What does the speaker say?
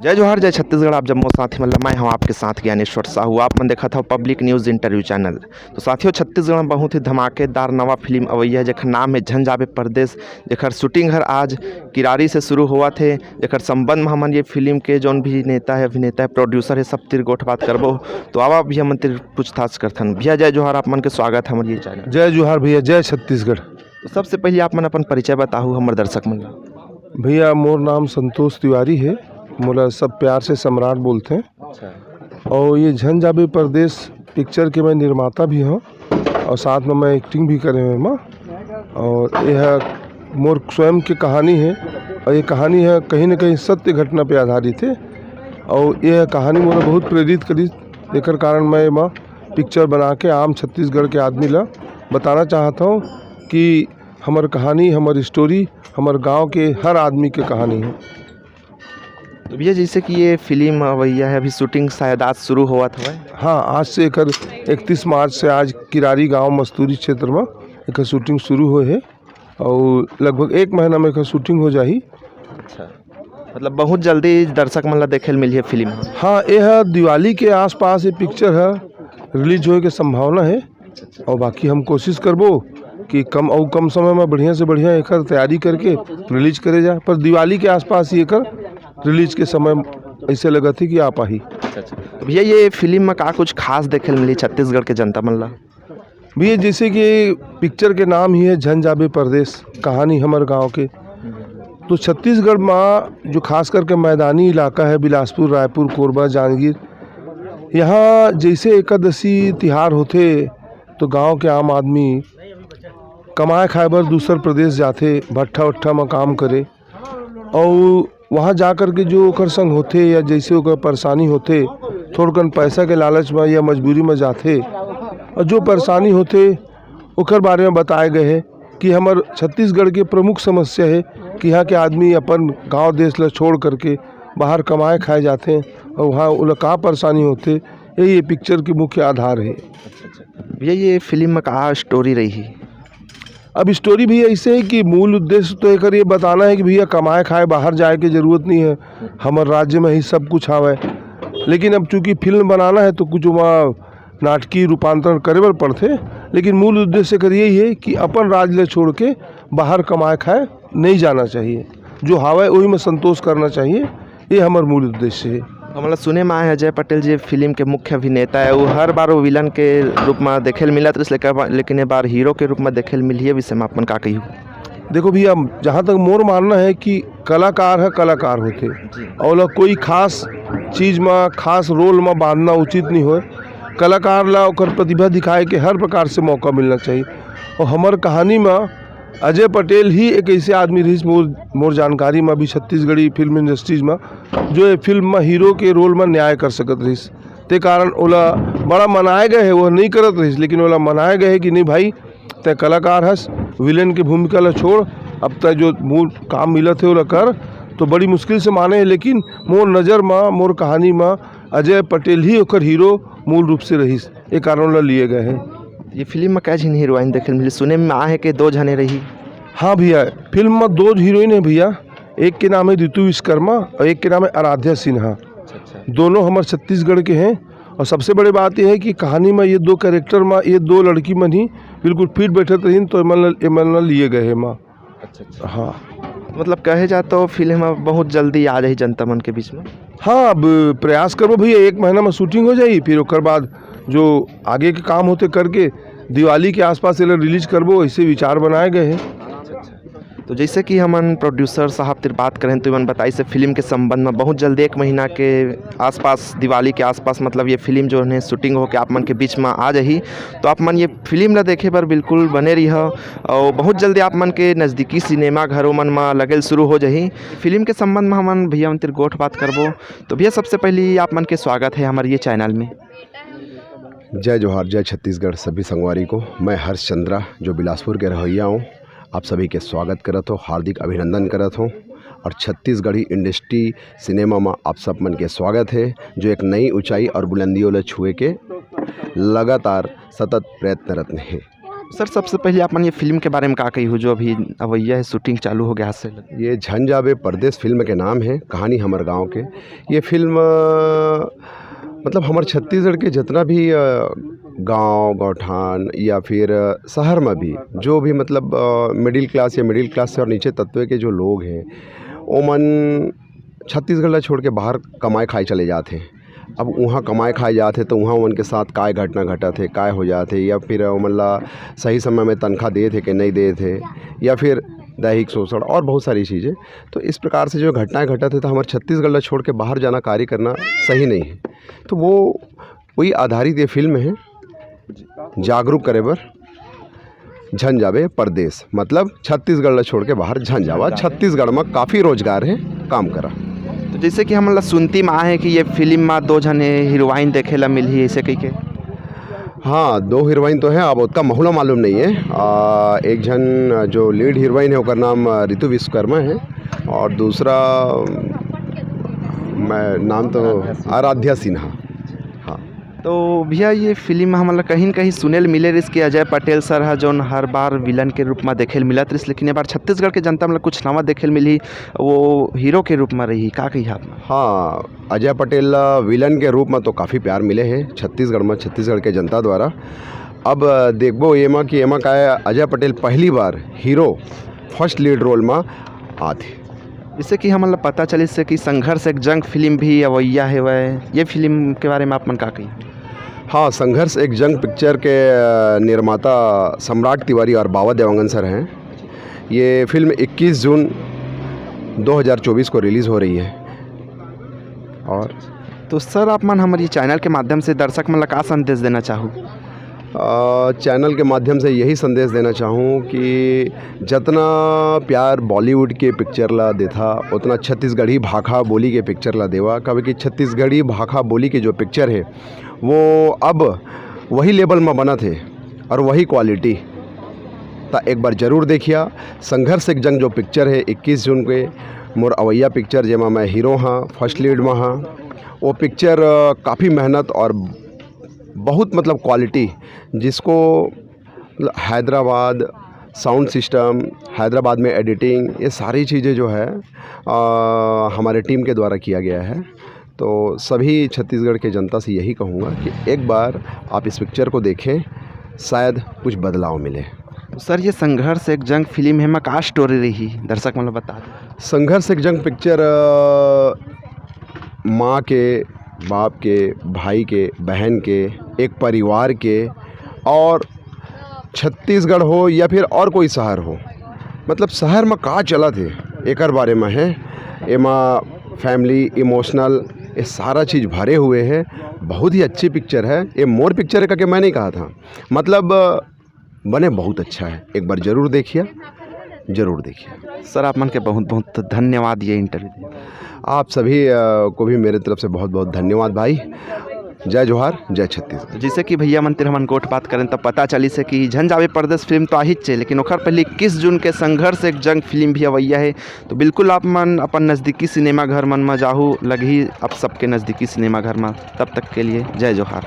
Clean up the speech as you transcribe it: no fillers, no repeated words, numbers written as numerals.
जय जोहार जय छत्तीसगढ़। आप जब मो साथी मतलब मैं हम आपके साथ ज्ञानेश्वर साहू। आप मन देखा था पब्लिक न्यूज़ इंटरव्यू चैनल। तो साथियों, छत्तीसगढ़ में बहुत ही धमाकेदार नवा फिल्म अवैया है जेकर नाम है झन जाबे परदेस। जेकर शूटिंग हर आज किरारी से शुरू हुआ थे। जेकर संबंध में हमन ये फिल्म के जौन भी नेता है, अभिनेता है, प्रोड्यूसर है, सब तिर गोठ बात करबो। तो आवा भी हमन तिर पूछताछ करथन। भैया जय जोहार, आप मन के स्वागत है हमारे ये चैनल। जय जोहार भैया, जय छत्तीसगढ़। तो सबसे पहले आप मन अपन परिचय बताहू हमारे दर्शक मन ला। भैया मोर नाम संतोष तिवारी है, मोला सब प्यार से सम्राट बोलते हैं। अच्छा। और ये झन जाबे परदेस पिक्चर के मैं निर्माता भी हूँ और साथ में मैं एक्टिंग भी करे हुए माँ। और यह मोर स्वयं की कहानी है और ये कहानी है कहीं न कहीं सत्य घटना पे आधारित है। और यह कहानी मोला बहुत प्रेरित करी, जेकर कारण मैं माँ पिक्चर बना के आम छत्तीसगढ़ के आदमी ला बताना चाहता हूँ कि हमार कहानी, हमारी स्टोरी, हमारे गांव के हर आदमी की कहानी है। तो भैया जैसे कि ये फिल्म अवैया है, अभी शूटिंग शायद आज शुरू हुआ था। हाँ, आज से एकर 31 मार्च से आज किरारी गांव मस्तूरी क्षेत्र में एकर शूटिंग शुरू हुए है और लगभग 1 महीना में एकर शूटिंग हो जाही। अच्छा, मतलब बहुत जल्दी दर्शक मन ला देखे मिली है फिल्म। हाँ, यह दिवाली के आसपास ये पिक्चर है रिलीज होए के संभावना है और बाकी हम कोशिश करबो कि कम समय में बढ़िया से बढ़िया एकर तैयारी करके रिलीज करे जाए। पर दिवाली के आसपास ही एकर रिलीज के समय ऐसे लगा थी कि आप ही। तो भैया ये फिल्म में का कुछ खास देखे मिली छत्तीसगढ़ के जनता मन ला? भैया जैसे कि पिक्चर के नाम ही है झन जाबे परदेस, कहानी हमारे गांव के। तो छत्तीसगढ़ में जो खास करके मैदानी इलाका है, बिलासपुर, रायपुर, कोरबा, जांजगीर, यहाँ जैसे एकादशी तिहार होते तो गांव के आम आदमी कमाए खाए बर दूसर प्रदेश जाते, भट्ठा उट्ठा में काम करे और वहाँ जा कर के जो ओकर संग होते या जैसे ओकर परेशानी होते, थोड़कन पैसा के लालच में या मजबूरी में जाते और जो परेशानी होते ओकर बारे में बताए गए हैं कि हमार छत्तीसगढ़ के प्रमुख समस्या है कि यहाँ के आदमी अपन गांव देश ला छोड़ करके बाहर कमाए खाए जाते हैं और वहाँ उन्हें का परेशानी होते, यही ये पिक्चर की मुख्य आधार है। भैया ये फिल्म में का स्टोरी रही? अब स्टोरी भी ऐसे है कि मूल उद्देश्य तो एक ये बताना है कि भैया कमाए खाए बाहर जाए की ज़रूरत नहीं है, हमारे राज्य में ही सब कुछ आवे। लेकिन अब चूँकि फिल्म बनाना है तो कुछ वहाँ नाटकीय रूपांतरण करे बर पड़ते, लेकिन मूल उद्देश्य कर यही है कि अपन राज्य ले छोड़ के बाहर कमाए खाए नहीं जाना चाहिए, जो हावे वही में संतोष करना चाहिए, ये हमारा मूल उद्देश्य है। मतलब सुने में आए अजय पटेल जी फिल्म के मुख्य अभिनेता है, वो हर बार वो विलन के रूप में देखे मिलत, लेकिन ये बार हीरो के रूप में देखे मिली है। विषय में अपन का कही? देखो भैया, जहाँ तक मोर मानना है कि कलाकार है, कलाकार होते और कोई खास चीज़ में, खास रोल में बांधना उचित नहीं हो। कलाकार ला ओकर प्रतिभा दिखाए के हर प्रकार से मौका मिलना चाहिए। और हमार कहानी में अजय पटेल ही एक ऐसे आदमी रही मोर जानकारी में भी छत्तीसगढ़ी फिल्म इंडस्ट्रीज में, जो ये फिल्म में हीरो के रोल में न्याय कर सकत रही। ते कारण ओला बड़ा मनाए गए है, वह नहीं करत रही, लेकिन ओला मनाए गए है कि नहीं भाई तय कलाकार हस, विलेन की भूमिका ला छोड़, अब तय जो मूल काम मिलत है ओला कर। तो बड़ी मुश्किल से माने, लेकिन मोर नज़र में, मोर कहानी में अजय पटेल ही ओकर हीरो मूल रूप से रही, ये कारण ला लिए गए हैं। ये फिल्म में क्या झन हीरोइन देखे मिली? सुने में आए कि 2 जने रही। हाँ भैया, फिल्म में 2 हीरोइन है भैया, एक के नाम है ऋतु विश्वकर्मा और एक के नाम है आराध्या सिन्हा। दोनों हमारे छत्तीसगढ़ के हैं। और सबसे बड़ी बात यह है कि कहानी में ये 2 कैरेक्टर में, ये 2 लड़की मन ही बिल्कुल फिट बैठे रही, तो मन लिए गए हैं माँ। अच्छा। हाँ, मतलब कहे जा तो फिल्म बहुत जल्दी आ जाए जनता मन के बीच में। हाँ, अब प्रयास करो भैया, 1 महीना में शूटिंग हो जाए, फिर उसके बाद जो आगे के काम होते करके दिवाली के आसपास रिलीज करबो, ऐसे विचार बनाए गए हैं। तो जैसे कि हमन प्रोड्यूसर साहब तिर बात करें तो मन बताई से फिल्म के संबंध में बहुत जल्दी 1 महीना के आसपास, दिवाली के आसपास, मतलब ये फिल्म जो है शूटिंग होकर आप मन के बीच में आ जाही। तो आप मन ये फिल्म ला देखे पर बिल्कुल बने रही और बहुत जल्दी आप मन के नज़दीकी सिनेमा घरों मन में लगल शुरू हो जाही। फिल्म के संबंध में हमन भैया मन तिर गोठ बात करबो। तो भैया सबसे पहले आप मन के स्वागत है हमारे ये चैनल में। जय जोहार, जय छत्तीसगढ़ सभी संगवारी को। मैं हर्ष चंद्रा जो बिलासपुर के रहोइया हूँ, आप सभी के स्वागत करत हो, हार्दिक अभिनंदन करत हो। और छत्तीसगढ़ी इंडस्ट्री सिनेमा में आप सब मन के स्वागत है, जो एक नई ऊंचाई और बुलंदियों ले छुए के लगातार सतत प्रयत्नरत है। सर सबसे पहले आप मन ये फिल्म के बारे में का कही हो जो अभी अवैया है शूटिंग चालू हो गया से ये झन जाबे परदेस फिल्म के नाम है, कहानी हमर गांव के। ये फिल्म मतलब हमार छत्तीसगढ़ के जितना भी गांव गौठान या फिर शहर में भी जो भी मतलब मिडिल क्लास या मिडिल क्लास से और नीचे तत्व के जो लोग हैं ओमन छत्तीसगढ़ ला छोड़ के बाहर कमाए खाए चले जाते हैं। अब वहाँ कमाए खाए जाते तो वहाँ उनके साथ काय घटना घटा थे, काय हो जाते, या फिर मतलब सही समय में तनख्वाह दे थे कि नहीं दे थे, या फिर दैहिक शोषण और बहुत सारी चीज़ें। तो इस प्रकार से जो घटनाएं घटा थे तो हमारे छत्तीसगढ़ ला छोड़ के बाहर जाना कार्य करना सही नहीं है। तो वो वही आधारित ये फिल्म है, जागरूक करे बर झन जाबे परदेस, मतलब छत्तीसगढ़ ला छोड़ के बाहर झन जावा। छत्तीसगढ़ में काफ़ी रोजगार है, काम करा। तो जैसे कि हम सुनती में आए हैं कि ये फिल्म में 2 जने हीरोइन देखे ला मिली ऐसे कही के। हाँ 2 हीरोइन तो है, अब उसका माहौल मालूम नहीं है। एक जन जो लीड हीरोइन है उसका नाम ऋतु विश्वकर्मा है और दूसरा मैं नाम तो आराध्या सिन्हा। हाँ तो भैया ये फिल्म हम कहीं न कहीं सुनेल मिले रिस कि अजय पटेल सर है जौन हर बार विलन के रूप में देखे मिलत रिस, लेकिन ये बार छत्तीसगढ़ के जनता मतलब कुछ नवा देखे मिली, वो हीरो के रूप में रही, का कही आप? हाँ अजय पटेल विलन के रूप में तो काफ़ी प्यार मिले हैं छत्तीसगढ़ में, छत्तीसगढ़ के जनता द्वारा। अब देखबो एमा कि एमा का अजय पटेल पहली बार हीरो फर्स्ट लीड रोल में आते। इससे कि हम पता चली से कि संघर्ष एक जंग फिल्म भी अवैया है वह, ये फिल्म के बारे में आप मन का कही? हाँ संघर्ष एक जंग पिक्चर के निर्माता सम्राट तिवारी और बाबा देवांगन सर हैं। ये फिल्म 21 जून 2024 को रिलीज़ हो रही है। और तो सर आप मन हमारे चैनल के माध्यम से दर्शक मन का संदेश देना चाहूँ? चैनल के माध्यम से यही संदेश देना चाहूँ कि जितना प्यार बॉलीवुड के पिक्चर ला देता उतना छत्तीसगढ़ी भाखा बोली के पिक्चर ला देवा। कभी कि छत्तीसगढ़ी भाखा बोली के जो पिक्चर है वो अब वही लेवल में बना थे और वही क्वालिटी ता एक बार ज़रूर देखिए। संघर्ष एक जंग जो पिक्चर है 21 जून के मोर अवैया पिक्चर जेमा मैं हीरो हाँ, फर्स्ट लीड में हाँ। वो पिक्चर काफ़ी मेहनत और बहुत मतलब क्वालिटी, जिसको हैदराबाद साउंड सिस्टम, हैदराबाद में एडिटिंग, ये सारी चीज़ें जो है हमारे टीम के द्वारा किया गया है। तो सभी छत्तीसगढ़ के जनता से यही कहूँगा कि एक बार आप इस पिक्चर को देखें, शायद कुछ बदलाव मिले। सर ये संघर्ष एक जंग फिल्म है, का स्टोरी रही दर्शक मतलब बता दें। संघर्ष एक जंग पिक्चर माँ के, बाप के, भाई के, बहन के, एक परिवार के, और छत्तीसगढ़ हो या फिर और कोई शहर हो, मतलब शहर में का चला थे एक बारे में है। एमा फैमिली इमोशनल ये सारा चीज़ भरे हुए हैं। बहुत ही अच्छी पिक्चर है। ये मोर पिक्चर है करके मैं नहीं कहा था, मतलब बने बहुत अच्छा है। एक बार ज़रूर देखिए, ज़रूर देखिए। सर आप मन के बहुत बहुत धन्यवाद ये इंटरव्यू। आप सभी को भी मेरे तरफ से बहुत बहुत धन्यवाद भाई। जय जोहार, जय छत्तीसगढ़। जैसे कि भैया मंत्री हमन गोट बात करें तो पता चली से कि झन जाबे परदेस फिल्म तो आहित चे, लेकिन ओखर पहले 21 जून के संघर्ष एक जंग फिल्म भी अवैया है। तो बिल्कुल आप मन अपन नज़दीकी सिनेमा घर मन में जाहू लगी आप सबके नज़दीकी सिनेमा घर में। तब तक के लिए जय जोहार।